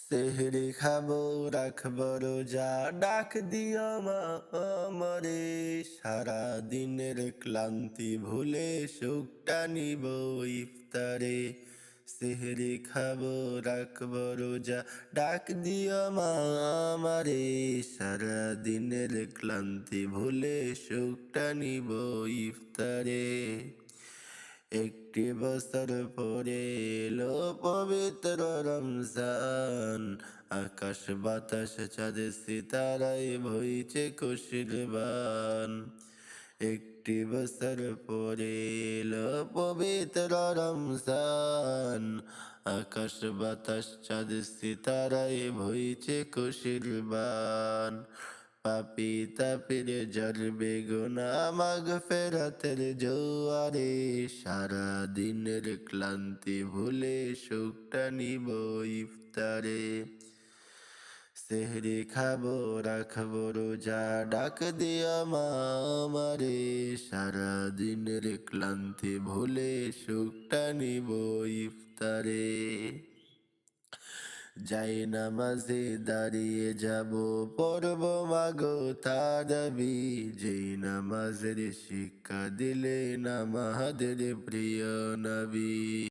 সেহরি খাবো রাখবো রোজা ডাক দিও মা আমারে সারা দিনের ক্লান্তি ভুলে সুখটা নিব ইফতারে। সেহরি খাবো রাখবো রোজা ডাক দিও মা আমারে সারা দিনের ক্লান্তি ভুলে সুখটা নিব ইফতারে। একটি বছর পরে এলো পবিত্র রমজান, আকাশ বাতাস চাঁদ সিতারায় বইছে খুশির বান। একটি বছর পরে এলো পবিত্র রমজান, আকাশ বাতাস চাঁদ সিতারায় বইছে খুশির বান। পাপি তাপির জ্বলবে গুনা মাগফিরাতের জোয়ারে সারা দিনের ক্লান্তি ভুলে সুখটা নিব ইফতারে। সেহরি খাবো রাখবো রোজা ডাক দিও মা আমারে সারা দিনের ক্লান্তি ভুলে সুখটা নিব ইফতারে। যাই নামাজে দাঁড়িয়ে যাব পড়ব মাগো তারাবি, যেই নামাজের শিক্ষা দিলে আমাদের প্রিয় নবী।